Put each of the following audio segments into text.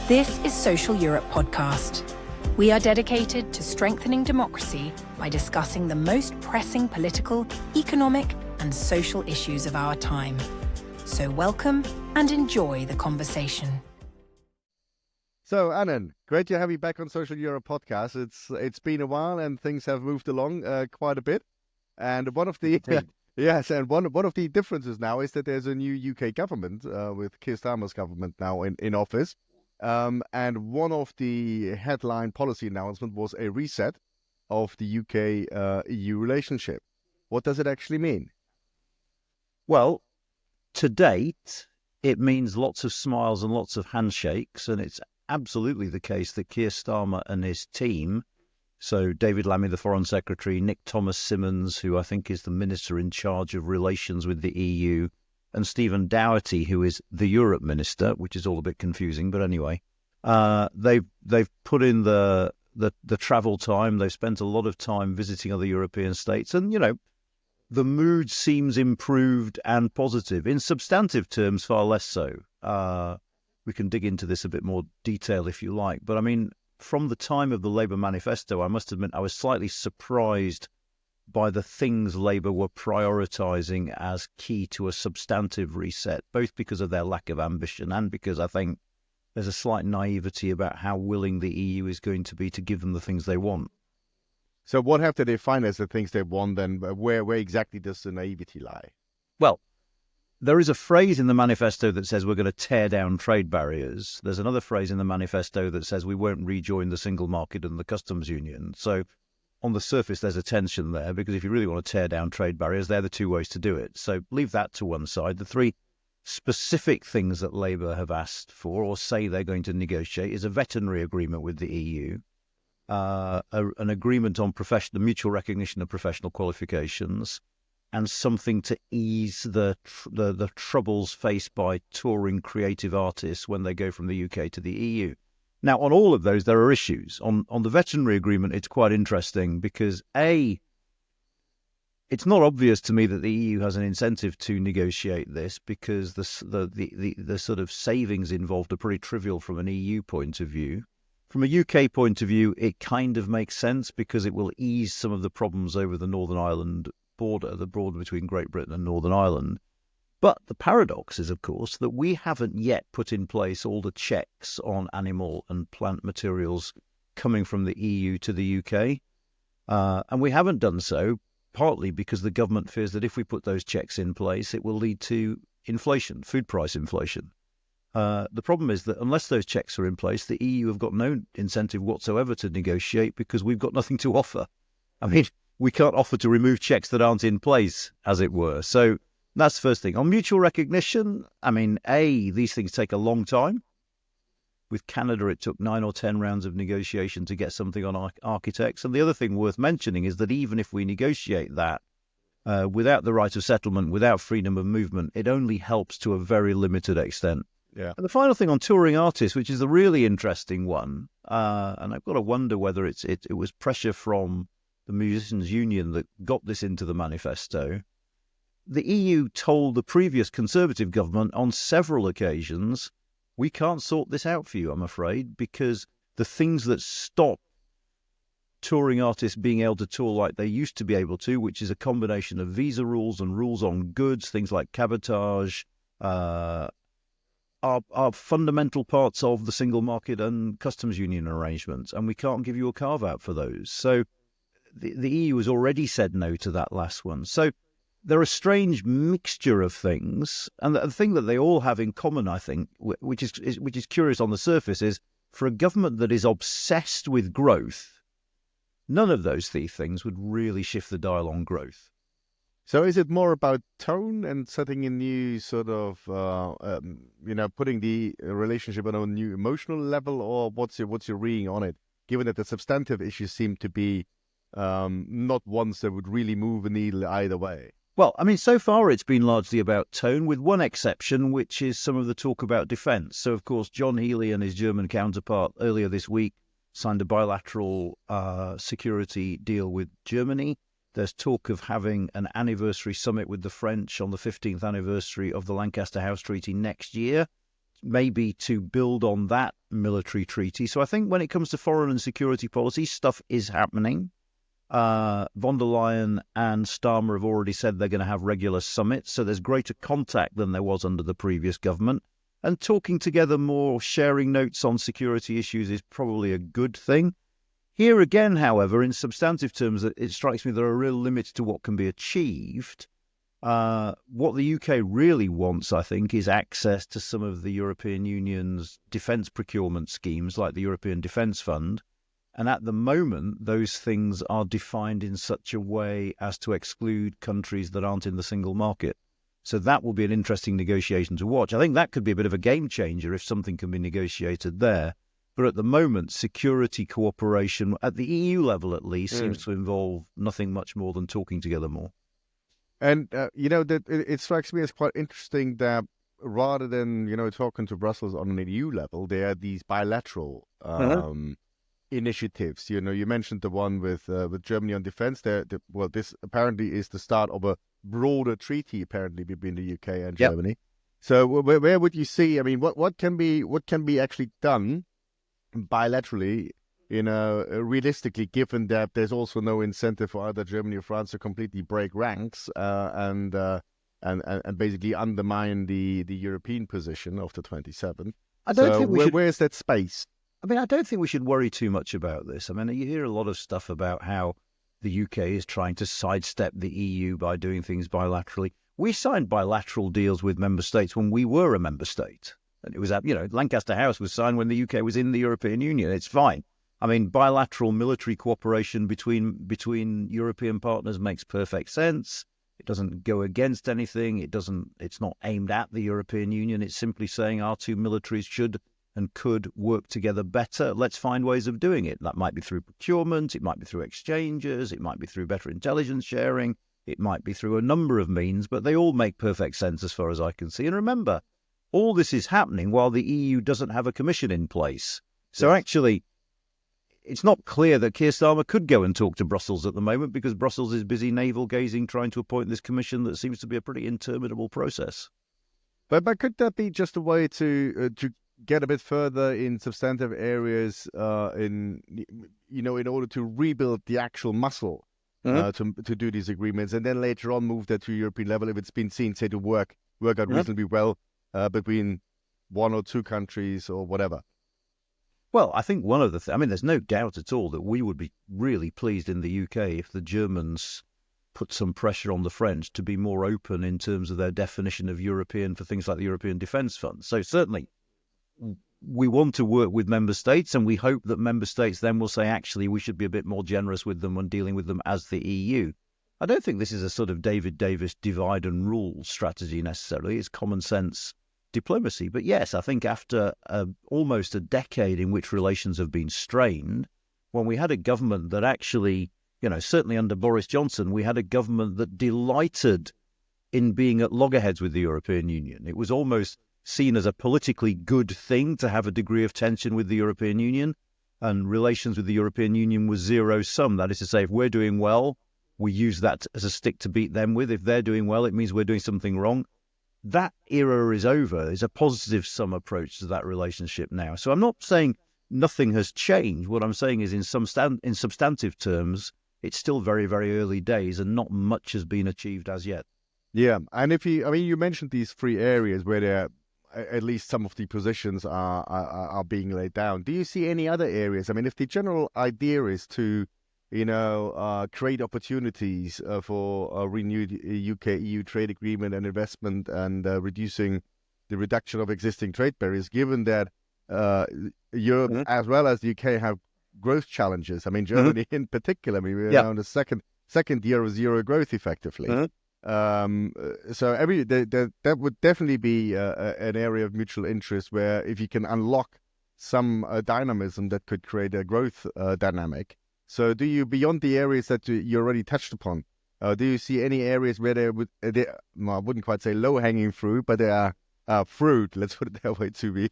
This is Social Europe Podcast. We are dedicated to strengthening democracy by discussing the most pressing political, economic, and social issues of our time. So welcome and enjoy the conversation. So, Anand, great to have you back on Social Europe Podcast. It's been a while and things have moved along quite a bit. And one of the yes, and one of the differences now is that there's a new UK government with Keir Starmer's government now in office. And one of the headline policy announcement was a reset of the UK-EU relationship. What does it actually mean? Well, to date, it means lots of smiles and lots of handshakes, and it's absolutely the case that Keir Starmer and his team, so David Lammy, the Foreign Secretary, Nick Thomas-Symonds, who I think is the Minister in charge of relations with the EU, and Stephen Doherty, who is the Europe Minister, which is all a bit confusing, but anyway, they've put in the travel time. They've spent a lot of time visiting other European states, and the mood seems improved and positive. In substantive terms, far less so. We can dig into this a bit more detail if you like, but I mean, from the time of the Labour manifesto, I must admit I was slightly surprised by the things Labour were prioritising as key to a substantive reset, both because of their lack of ambition and because I think there's a slight naivety about how willing the EU is going to be to give them the things they want. So what have they defined as the things they want, and where exactly does the naivety lie? Well, there is a phrase in the manifesto that says we're going to tear down trade barriers. There's another phrase in the manifesto that says we won't rejoin the single market and the customs union. So on the surface, there's a tension there, because if you really want to tear down trade barriers, they're the two ways to do it. So leave that to one side. The three specific things that Labour have asked for or say they're going to negotiate is a veterinary agreement with the EU, an agreement on the mutual recognition of professional qualifications, and something to ease the troubles faced by touring creative artists when they go from the UK to the EU. Now, on all of those, there are issues. On the veterinary agreement, it's quite interesting because, A, it's not obvious to me that the EU has an incentive to negotiate this, because the sort of savings involved are pretty trivial from an EU point of view. From a UK point of view, it kind of makes sense because it will ease some of the problems over the Northern Ireland border, the border between Great Britain and Northern Ireland. But the paradox is, of course, that we haven't yet put in place all the checks on animal and plant materials coming from the EU to the UK. And we haven't done so partly because the government fears that if we put those checks in place, it will lead to inflation, food price inflation. The problem is that unless those checks are in place, the EU have got no incentive whatsoever to negotiate because we've got nothing to offer. I mean, we can't offer to remove checks that aren't in place, as it were. So that's the first thing. On mutual recognition, I mean, these things take a long time. With Canada, it took 9 or 10 rounds of negotiation to get something on architects. And the other thing worth mentioning is that even if we negotiate that, without the right of settlement, without freedom of movement, it only helps to a very limited extent. Yeah. And the final thing on touring artists, which is a really interesting one, and I've got to wonder whether it was pressure from the Musicians' Union that got this into the manifesto. The EU told the previous Conservative government on several occasions, we can't sort this out for you, I'm afraid, because the things that stop touring artists being able to tour like they used to be able to, which is a combination of visa rules and rules on goods, things like cabotage, are fundamental parts of the single market and customs union arrangements, and we can't give you a carve-out for those. So the EU has already said no to that last one. So they're a strange mixture of things, and the thing that they all have in common, I think, which is curious on the surface, is for a government that is obsessed with growth, none of those three things would really shift the dial on growth. So is it more about tone and setting a new sort of, putting the relationship on a new emotional level, or what's your reading on it, given that the substantive issues seem to be not ones that would really move a needle either way? Well, I mean, so far it's been largely about tone, with one exception, which is some of the talk about defence. So, of course, John Healey and his German counterpart earlier this week signed a bilateral security deal with Germany. There's talk of having an anniversary summit with the French on the 15th anniversary of the Lancaster House Treaty next year maybe to build on that military treaty. So I think when it comes to foreign and security policy, stuff is happening. Von der Leyen and Starmer have already said they're going to have regular summits, so there's greater contact than there was under the previous government. And talking together more, sharing notes on security issues is probably a good thing. Here again, however, in substantive terms, it strikes me there are real limits to what can be achieved. What the UK really wants, I think, is access to some of the European Union's defence procurement schemes, like the European Defence Fund. And at the moment, those things are defined in such a way as to exclude countries that aren't in the single market. So that will be an interesting negotiation to watch. I think that could be a bit of a game changer if something can be negotiated there. But at the moment, security cooperation, at the EU level at least, seems to involve nothing much more than talking together more. And, that it strikes me as quite interesting that rather than, talking to Brussels on an EU level, there are these bilateral initiatives. You mentioned the one with Germany on defense. This apparently is the start of a broader treaty, apparently, between the UK and Germany. So where would you see, what can be actually done bilaterally, realistically, given that there's also no incentive for either Germany or France to completely break ranks and basically undermine the European position of the 27? I don't think where's that space? I don't think we should worry too much about this. You hear a lot of stuff about how the UK is trying to sidestep the EU by doing things bilaterally. We signed bilateral deals with member states when we were a member state. And it was, Lancaster House was signed when the UK was in the European Union. It's fine. Bilateral military cooperation between European partners makes perfect sense. It doesn't go against anything. It's not aimed at the European Union. It's simply saying our two militaries should and could work together better. Let's find ways of doing it. That might be through procurement. It might be through exchanges. It might be through better intelligence sharing. It might be through a number of means, but they all make perfect sense as far as I can see. And remember, all this is happening while the EU doesn't have a commission in place. So actually, it's not clear that Keir Starmer could go and talk to Brussels at the moment because Brussels is busy navel-gazing, trying to appoint this commission that seems to be a pretty interminable process. But could that be just a way to get a bit further in substantive areas in order to rebuild the actual muscle to do these agreements, and then later on move that to European level if it's been seen, say, to work out reasonably well between one or two countries or whatever? Well, I think one of the there's no doubt at all that we would be really pleased in the UK if the Germans put some pressure on the French to be more open in terms of their definition of European for things like the European Defence Fund. So certainly we want to work with member states, and we hope that member states then will say, actually, we should be a bit more generous with them when dealing with them as the EU. I don't think this is a sort of David Davis divide and rule strategy necessarily. It's common sense diplomacy. But yes, I think after almost a decade in which relations have been strained, when we had a government that actually, certainly under Boris Johnson, we had a government that delighted in being at loggerheads with the European Union. It was almost seen as a politically good thing to have a degree of tension with the European Union, and relations with the European Union was zero-sum. That is to say, if we're doing well, we use that as a stick to beat them with. If they're doing well, it means we're doing something wrong. That era is over. There's a positive-sum approach to that relationship now. So I'm not saying nothing has changed. What I'm saying is in substantive terms, it's still very, very early days and not much has been achieved as yet. Yeah, and if you mentioned these three areas where there at least some of the positions are being laid down. Do you see any other areas? If the general idea is to, create opportunities for a renewed UK-EU trade agreement and investment and reducing the reduction of existing trade barriers, given that Europe as well as the UK have growth challenges. Germany in particular. We're now in the second year of zero growth, effectively. So that would definitely be an area of mutual interest where if you can unlock some dynamism that could create a growth dynamic. So do you, beyond the areas that you already touched upon, do you see any areas where I wouldn't quite say low-hanging fruit, but there are fruit, let's put it that way, to be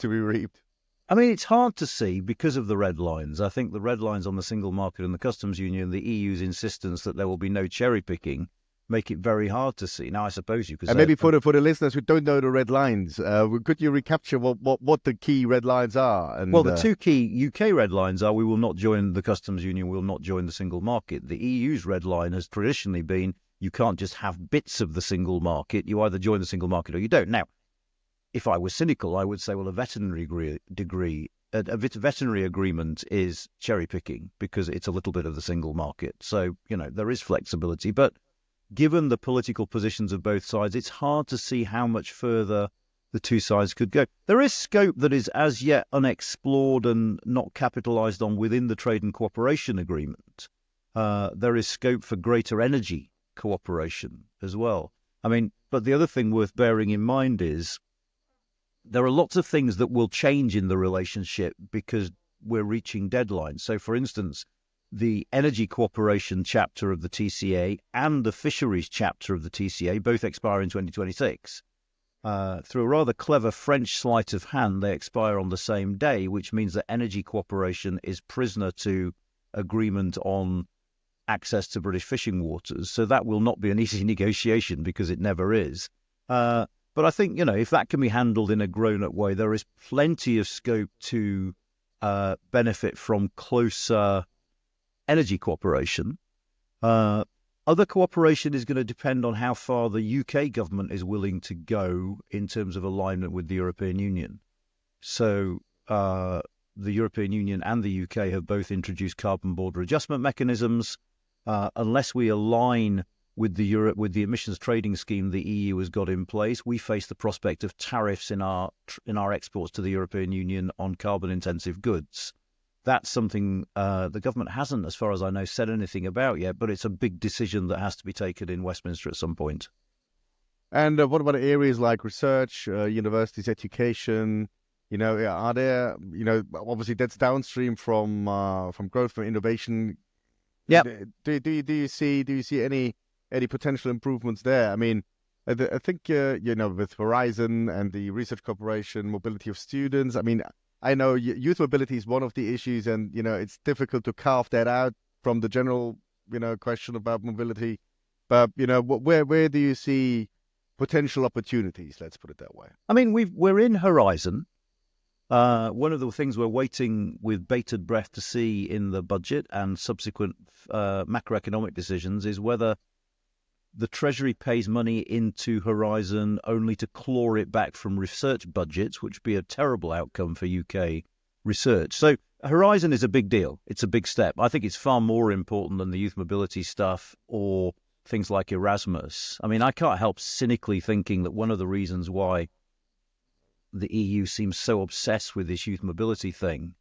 reaped? It's hard to see because of the red lines. I think the red lines on the single market and the customs union, the EU's insistence that there will be no cherry picking, make it very hard to see. Now, I suppose you could And say, maybe for the listeners who don't know the red lines, could you recapture what the key red lines are? And well, the two key UK red lines are: we will not join the customs union, we will not join the single market. The EU's red line has traditionally been you can't just have bits of the single market. You either join the single market or you don't. Now, if I was cynical, I would say, well, a veterinary agreement is cherry picking because it's a little bit of the single market. So, there is flexibility. But given the political positions of both sides, it's hard to see how much further the two sides could go. There is scope that is as yet unexplored and not capitalised on within the trade and cooperation agreement. There is scope for greater energy cooperation as well. But the other thing worth bearing in mind is there are lots of things that will change in the relationship because we're reaching deadlines. So, for instance, the energy cooperation chapter of the TCA and the fisheries chapter of the TCA both expire in 2026. Through a rather clever French sleight of hand, they expire on the same day, which means that energy cooperation is prisoner to agreement on access to British fishing waters. So that will not be an easy negotiation because it never is. But I think, if that can be handled in a grown-up way, there is plenty of scope to benefit from closer energy cooperation. Other cooperation is going to depend on how far the UK government is willing to go in terms of alignment with the European Union. So the European Union and the UK have both introduced carbon border adjustment mechanisms. Unless we align with the emissions trading scheme the EU has got in place, we face the prospect of tariffs in our exports to the European Union on carbon-intensive goods. That's something the government hasn't, as far as I know, said anything about yet, but it's a big decision that has to be taken in Westminster at some point. And what about areas like research, universities, education? Are there, obviously that's downstream from growth, from innovation. Yeah. Do you see any potential improvements there? I think with Horizon and the research cooperation, mobility of students. I know youth mobility is one of the issues, and it's difficult to carve that out from the general question about mobility. But where do you see potential opportunities? Let's put it that way. We're in Horizon. One of the things we're waiting with bated breath to see in the budget and subsequent macroeconomic decisions is whether the Treasury pays money into Horizon only to claw it back from research budgets, which would be a terrible outcome for UK research. So Horizon is a big deal. It's a big step. I think it's far more important than the youth mobility stuff or things like Erasmus. I can't help cynically thinking that one of the reasons why the EU seems so obsessed with this youth mobility thing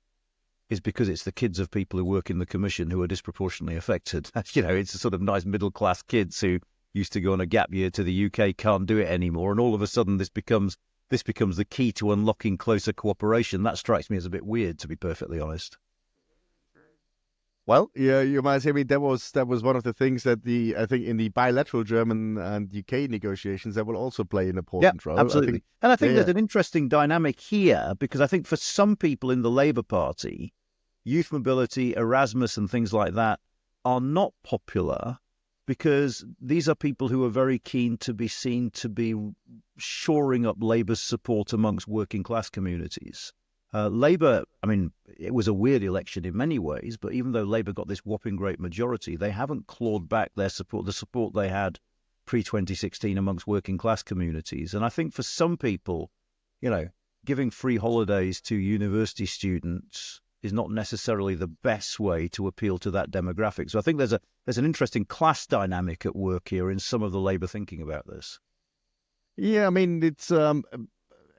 is because it's the kids of people who work in the Commission who are disproportionately affected. It's a sort of nice middle-class kids who used to go on a gap year to the UK, can't do it anymore, and all of a sudden this becomes the key to unlocking closer cooperation. That strikes me as a bit weird, to be perfectly honest. Well, yeah, you might say. That was one of the things that I think in the bilateral German and UK negotiations that will also play an important role. Absolutely. I think there's an interesting dynamic here because I think for some people in the Labour Party, youth mobility, Erasmus, and things like that are not popular because these are people who are very keen to be seen to be shoring up Labour's support amongst working class communities. Labour, it was a weird election in many ways, but even though Labour got this whopping great majority, they haven't clawed back their support, the support they had pre-2016 amongst working class communities. And I think for some people, giving free holidays to university students is not necessarily the best way to appeal to that demographic. So I think there's an interesting class dynamic at work here in some of the Labour thinking about this. Yeah,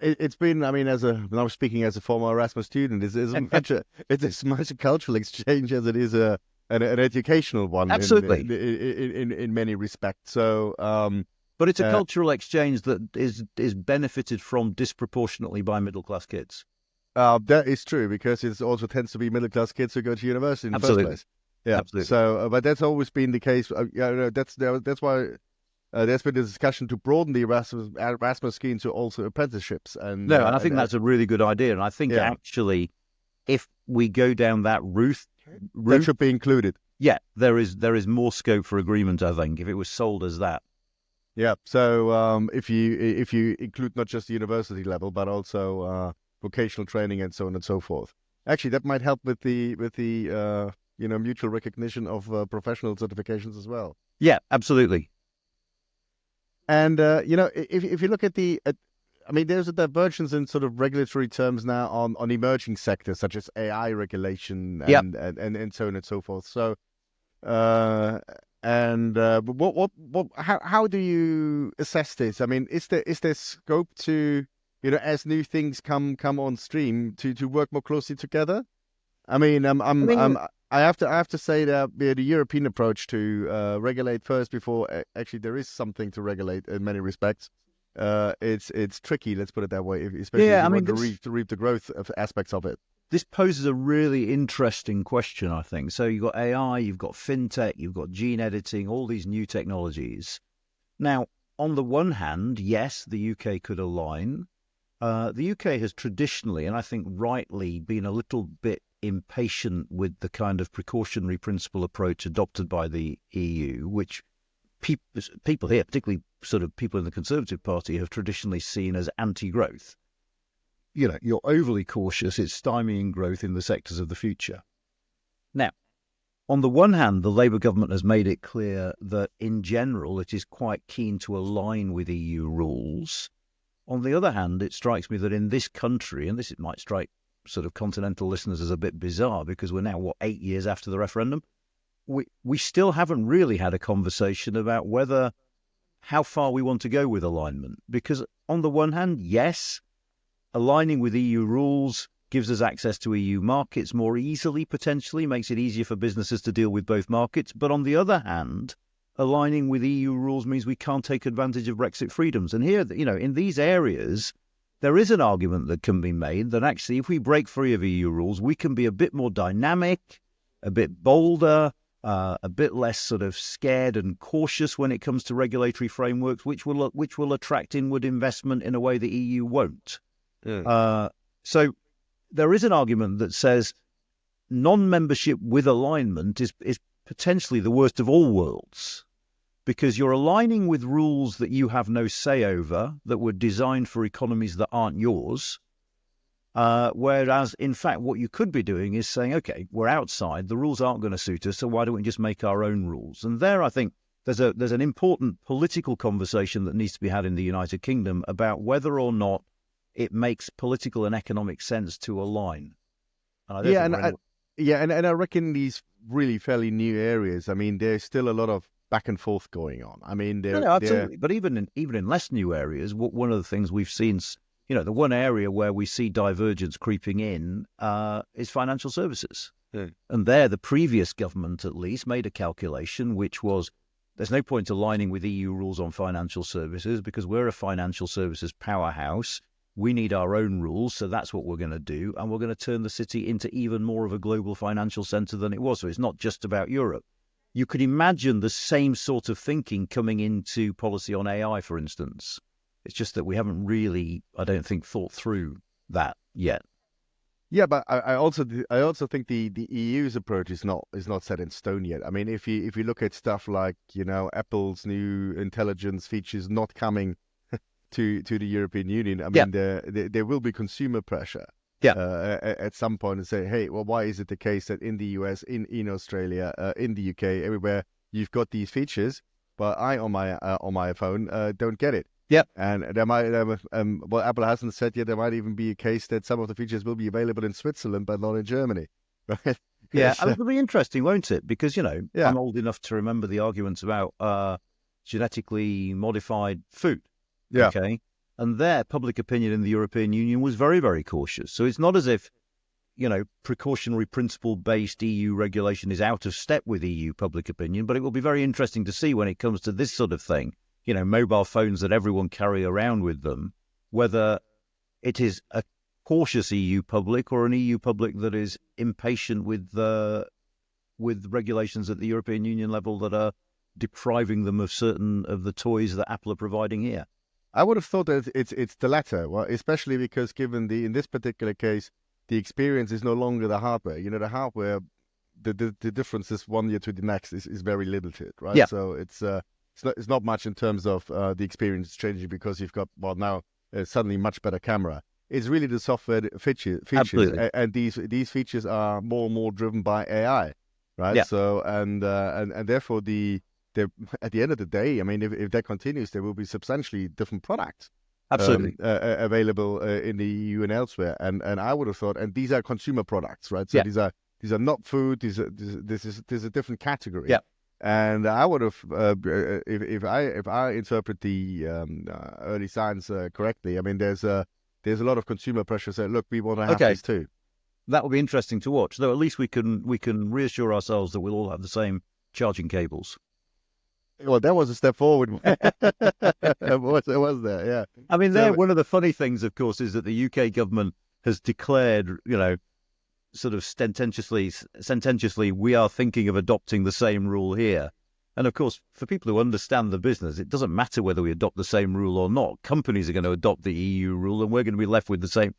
it's been. When I was speaking as a former Erasmus student, it's as much a cultural exchange as it is an educational one. Absolutely, in many respects. So, but it's a cultural exchange that is benefited from disproportionately by middle class kids. That is true because it also tends to be middle class kids who go to university in the first place. Yeah, absolutely. So, but that's always been the case. That's why. There's been a discussion to broaden the Erasmus scheme to also apprenticeships. And I think that's a really good idea. And I think actually, if we go down that route, that should be included. yeah, there is more scope for agreement, I think, if it was sold as that. Yeah. So if you include not just the university level, but also vocational training and so on and so forth, actually that might help with the mutual recognition of professional certifications as well. Yeah, absolutely. And if you look at I mean, there's a divergence in sort of regulatory terms now on emerging sectors such as AI regulation Yep. and so on and so forth. So, how do you assess this? I mean, is there scope to, as new things come on stream to work more closely together? I mean, I have to say that the European approach to regulate first before actually there is something to regulate in many respects. It's tricky, let's put it that way, especially if you want to reap the growth of aspects of it. This poses a really interesting question, I think. So you've got AI, you've got fintech, you've got gene editing, all these new technologies. Now, on the one hand, yes, the UK could align. The UK has traditionally, and I think rightly, been a little bit impatient with the kind of precautionary principle approach adopted by the EU, which people here, particularly sort of people in the Conservative Party, have traditionally seen as anti-growth. You're overly cautious, it's stymieing growth in the sectors of the future. Now, on the one hand, the Labour government has made it clear that in general it is quite keen to align with EU rules. On the other hand, it strikes me that in this country, and this might strike sort of continental listeners as a bit bizarre because we're now, 8 years after the referendum, we still haven't really had a conversation about how far we want to go with alignment. Because on the one hand, yes, aligning with EU rules gives us access to EU markets more easily, potentially, makes it easier for businesses to deal with both markets. But on the other hand, aligning with EU rules means we can't take advantage of Brexit freedoms. And here, in these areas, there is an argument that can be made that actually if we break free of EU rules, we can be a bit more dynamic, a bit bolder, a bit less sort of scared and cautious when it comes to regulatory frameworks, which will attract inward investment in a way the EU won't. Yeah. So there is an argument that says non-membership with alignment is potentially the worst of all worlds, because you're aligning with rules that you have no say over, that were designed for economies that aren't yours. Whereas, in fact, what you could be doing is saying, okay, we're outside, the rules aren't going to suit us, so why don't we just make our own rules? And there, I think, there's an important political conversation that needs to be had in the United Kingdom about whether or not it makes political and economic sense to align. And I reckon these really fairly new areas, I mean, there's still a lot of back and forth going on. I mean, absolutely. But even in less new areas, one of the things we've seen, the one area where we see divergence creeping in is financial services. Yeah. And there, the previous government at least made a calculation, which was there's no point aligning with EU rules on financial services because we're a financial services powerhouse. We need our own rules, so that's what we're going to do. And we're going to turn the city into even more of a global financial centre than it was. So it's not just about Europe. You could imagine the same sort of thinking coming into policy on AI, for instance. It's just that we haven't really, I don't think, thought through that yet. Yeah, but I also think the EU's approach is not set in stone yet. I mean, if you look at stuff like Apple's new intelligence features not coming to the European Union, I mean, there will be consumer pressure. At some point and say, hey, well, why is it the case that in the US, in Australia, in the UK, everywhere you've got these features, but I on my phone don't get it. Yep. And there might, well, Apple hasn't said yet. There might even be a case that some of the features will be available in Switzerland, but not in Germany. Yeah, it'll be interesting, won't it? Because I'm old enough to remember the arguments about genetically modified food. Yeah. Okay. And there, public opinion in the European Union was very, very cautious. So it's not as if, precautionary principle-based EU regulation is out of step with EU public opinion, but it will be very interesting to see when it comes to this sort of thing, mobile phones that everyone carry around with them, whether it is a cautious EU public or an EU public that is impatient with regulations at the European Union level that are depriving them of certain of the toys that Apple are providing here. I would have thought that it's the latter, well, especially because given in this particular case, the experience is no longer the hardware. The hardware the differences 1 year to the next is very limited, right? Yeah. So it's not much in terms of the experience changing because you've got now suddenly much better camera. It's really the software features, Absolutely. and these features are more and more driven by AI, right? Yeah. So and therefore the at the end of the day, I mean, if that continues, there will be substantially different products Absolutely. available in the EU and elsewhere. And I would have thought, and these are consumer products, right? So Yeah. these are not food. This is a different category. Yeah. And I would have, if I interpret the early signs correctly, I mean, there's a lot of consumer pressure saying, look, we want to have this too. That will be interesting to watch. Though at least we can reassure ourselves that we'll all have the same charging cables. Well, that was a step forward. It was there, yeah. I mean, one of the funny things, of course, is that the UK government has declared, sort of sententiously, we are thinking of adopting the same rule here. And of course, for people who understand the business, it doesn't matter whether we adopt the same rule or not. Companies are going to adopt the EU rule, and we're going to be left with the same,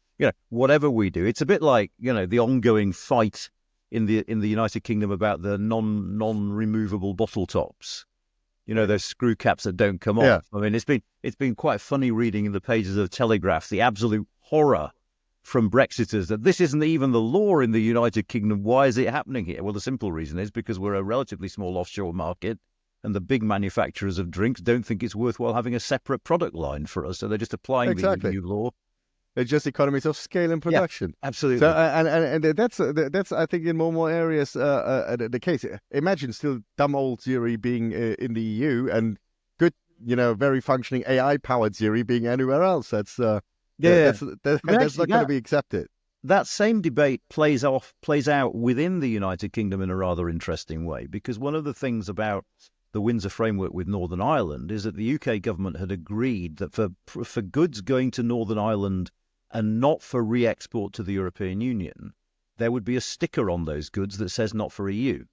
whatever we do. It's a bit like, the ongoing fight in the United Kingdom about the non-removable bottle tops. Those screw caps that don't come off. I mean, it's been quite funny reading in the pages of Telegraph the absolute horror from Brexiters that this isn't even the law in the United Kingdom. Why is it happening here? Well, the simple reason is because we're a relatively small offshore market, and the big manufacturers of drinks don't think it's worthwhile having a separate product line for us, so they're just applying the EU law. It's just economies of scale in production. Yeah, absolutely. So, and that's I think in more and more areas the case. Imagine still dumb old Siri being in the EU and good, very functioning AI-powered Siri being anywhere else. That's not going to be accepted. That same debate plays out within the United Kingdom in a rather interesting way, because one of the things about the Windsor Framework with Northern Ireland is that the UK government had agreed that for goods going to Northern Ireland and not for re-export to the European Union, there would be a sticker on those goods that says not for EU.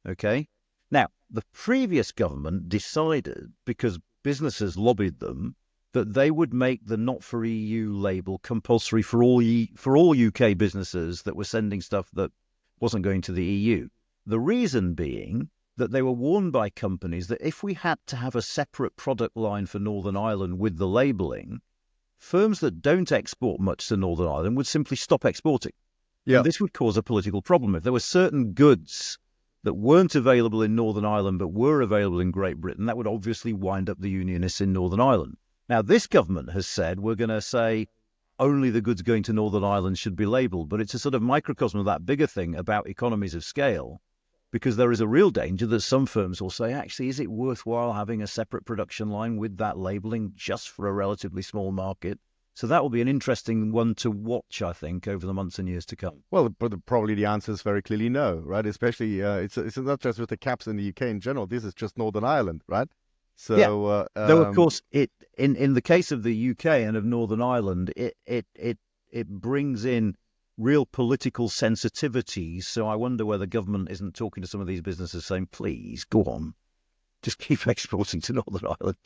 Okay? Now, the previous government decided, because businesses lobbied them, that they would make the not for EU label compulsory for all UK businesses that were sending stuff that wasn't going to the EU. The reason being that they were warned by companies that if we had to have a separate product line for Northern Ireland with the labelling, firms that don't export much to Northern Ireland would simply stop exporting. Yeah. And this would cause a political problem. If there were certain goods that weren't available in Northern Ireland but were available in Great Britain, that would obviously wind up the Unionists in Northern Ireland. Now, this government has said we're going to say only the goods going to Northern Ireland should be labelled, but it's a sort of microcosm of that bigger thing about economies of scale, because there is a real danger that some firms will say, actually, is it worthwhile having a separate production line with that labelling just for a relatively small market? So that will be an interesting one to watch, I think, over the months and years to come. Well, but probably the answer is very clearly no, right? Especially, it's not just with the caps in the UK in general. This is just Northern Ireland, right? So, yeah. Though, of course, in the case of the UK and of Northern Ireland, it brings in real political sensitivities. So I wonder whether government isn't talking to some of these businesses saying, please, go on, just keep exporting to Northern Ireland.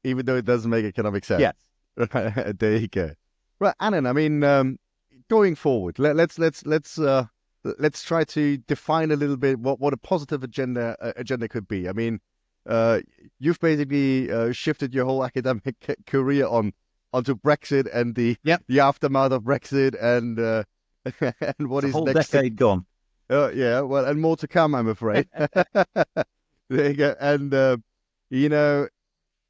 Even though it doesn't make economic sense. Yeah. There you go. Right, Anand, I mean, going forward, let's try to define a little bit what a positive agenda could be. I mean, you've basically shifted your whole academic career onto Brexit and the aftermath of Brexit and what is whole next. Decade gone. Yeah, well, and more to come, I'm afraid. There you go. And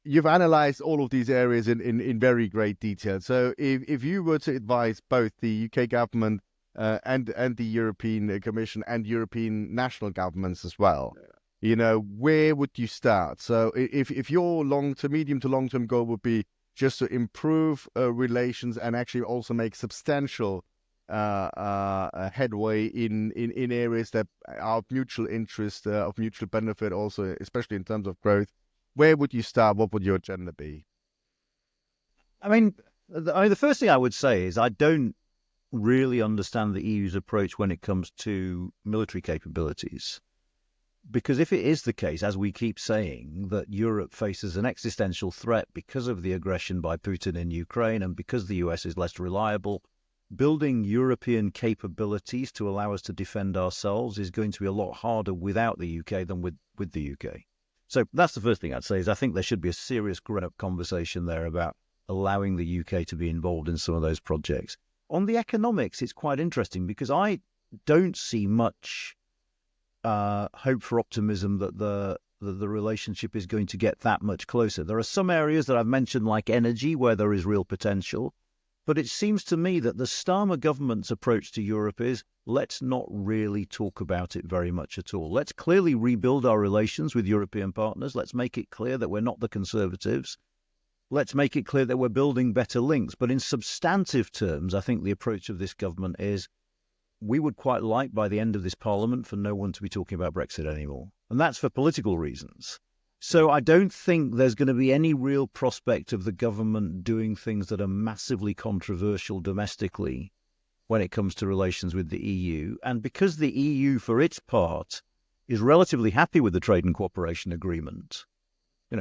you've analyzed all of these areas in very great detail. So if you were to advise both the UK government and the European Commission and European national governments as well, where would you start? So if your medium to long-term goal would be just to improve relations and actually also make substantial headway in areas that are of mutual interest, of mutual benefit also, especially in terms of growth, where would you start? What would your agenda be? I mean, the first thing I would say is I don't really understand the EU's approach when it comes to military capabilities. Because if it is the case, as we keep saying, that Europe faces an existential threat because of the aggression by Putin in Ukraine and because the US is less reliable, building European capabilities to allow us to defend ourselves is going to be a lot harder without the UK than with the UK. So that's the first thing I'd say is I think there should be a serious grown-up conversation there about allowing the UK to be involved in some of those projects. On the economics, it's quite interesting because I don't see much hope for optimism that the relationship is going to get that much closer. There are some areas that I've mentioned, like energy, where there is real potential. But it seems to me that the Starmer government's approach to Europe is, let's not really talk about it very much at all. Let's clearly rebuild our relations with European partners. Let's make it clear that we're not the Conservatives. Let's make it clear that we're building better links. But in substantive terms, I think the approach of this government is, we would quite like, by the end of this Parliament, for no one to be talking about Brexit anymore. And that's for political reasons. So I don't think there's going to be any real prospect of the government doing things that are massively controversial domestically when it comes to relations with the EU. And because the EU, for its part, is relatively happy with the trade and cooperation agreement,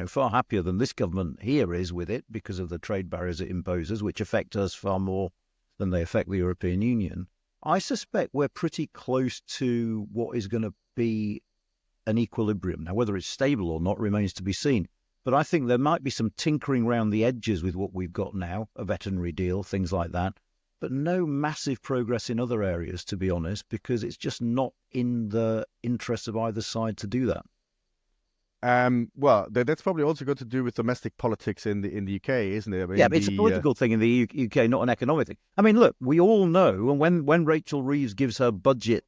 far happier than this government here is with it because of the trade barriers it imposes, which affect us far more than they affect the European Union, I suspect we're pretty close to what is going to be an equilibrium. Now, whether it's stable or not remains to be seen. But I think there might be some tinkering around the edges with what we've got now, a veterinary deal, things like that. But no massive progress in other areas, to be honest, because it's just not in the interest of either side to do that. Well, that's probably also got to do with domestic politics in the UK, isn't it? I mean, yeah, but it's a political thing in the UK, not an economic thing. I mean, look, we all know, and when Rachel Reeves gives her budget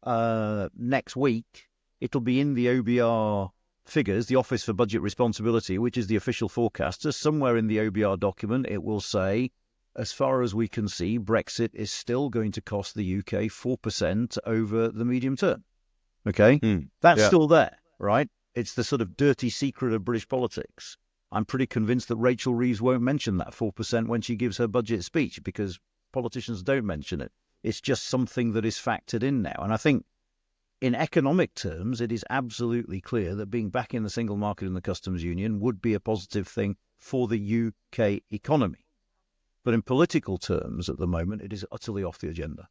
next week, it'll be in the OBR figures, the Office for Budget Responsibility, which is the official forecaster. Somewhere in the OBR document, it will say, as far as we can see, Brexit is still going to cost the UK 4% over the medium term. Okay? That's still there, right? It's the sort of dirty secret of British politics. I'm pretty convinced that Rachel Reeves won't mention that 4% when she gives her budget speech because politicians don't mention it. It's just something that is factored in now. And I think in economic terms, it is absolutely clear that being back in the single market and the customs union would be a positive thing for the UK economy. But in political terms, at the moment, it is utterly off the agenda.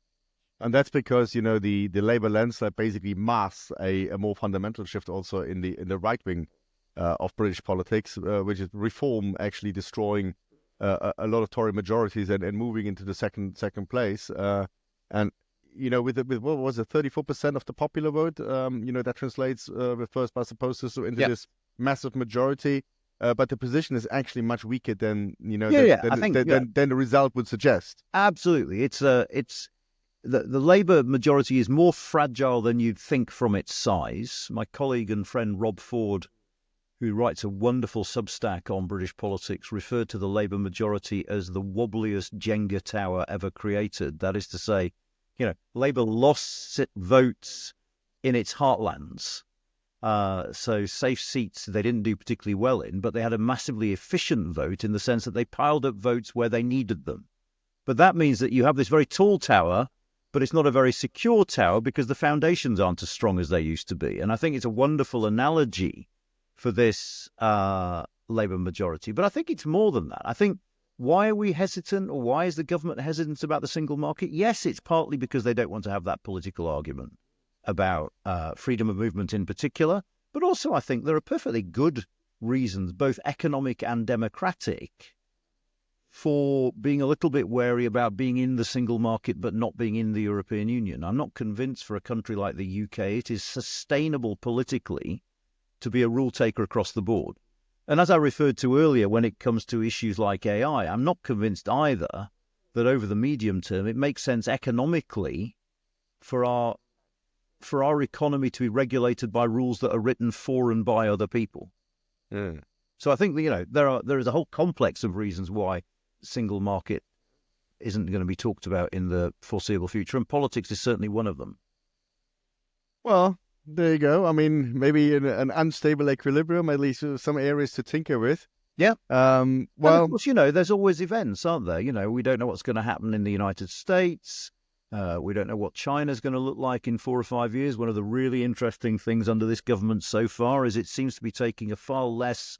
And that's because, the Labour landscape basically masks a more fundamental shift also in the right wing of British politics, which is reform actually destroying a lot of Tory majorities and moving into the second place. And with what was it, 34% of the popular vote, that translates with first past the post system into this massive majority. But the position is actually much weaker than than the result would suggest. Absolutely, it's the Labour majority is more fragile than you'd think from its size. My colleague and friend Rob Ford, who writes a wonderful Substack on British politics, referred to the Labour majority as the wobbliest Jenga tower ever created. That is to say, Labour lost votes in its heartlands. So safe seats they didn't do particularly well in, but they had a massively efficient vote in the sense that they piled up votes where they needed them. But that means that you have this very tall tower, but it's not a very secure tower because the foundations aren't as strong as they used to be. And I think it's a wonderful analogy for this Labour majority. But I think it's more than that. I think, why are we hesitant, or why is the government hesitant about the single market? Yes, it's partly because they don't want to have that political argument about freedom of movement in particular. But also I think there are perfectly good reasons, both economic and democratic, for being a little bit wary about being in the single market but not being in the European Union. I'm not convinced for a country like the UK it is sustainable politically to be a rule taker across the board. And as I referred to earlier, when it comes to issues like AI, I'm not convinced either that over the medium term it makes sense economically for our economy to be regulated by rules that are written for and by other people. So I think there is a whole complex of reasons why single market isn't going to be talked about in the foreseeable future, and politics is certainly one of them. Well, there you go. I mean, maybe an unstable equilibrium, at least some areas to tinker with. Yeah. Well, and of course, there's always events, aren't there? We don't know what's going to happen in the United States. We don't know what China's going to look like in 4 or 5 years. One of the really interesting things under this government so far is it seems to be taking a far less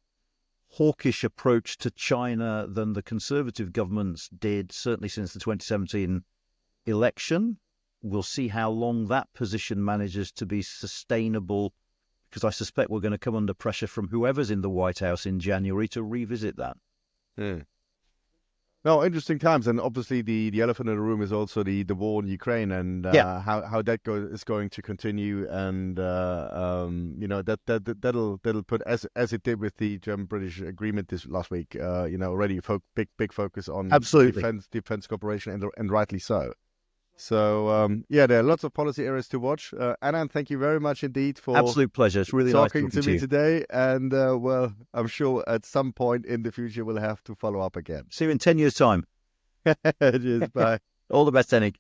hawkish approach to China than the Conservative governments did, certainly since the 2017 election. We'll see how long that position manages to be sustainable, because I suspect we're going to come under pressure from whoever's in the White House in January to revisit that. Yeah. No, interesting times, and obviously the elephant in the room is also the war in Ukraine, and how that is going to continue, and that'll put, as it did with the German-British agreement this last week, already big focus on absolutely defense cooperation, and rightly so. So there are lots of policy areas to watch. Anand, thank you very much indeed for absolute pleasure. It's really nice talking to me today, and I'm sure at some point in the future we'll have to follow up again. See you in 10 years' time. Cheers, bye. All the best, Henning.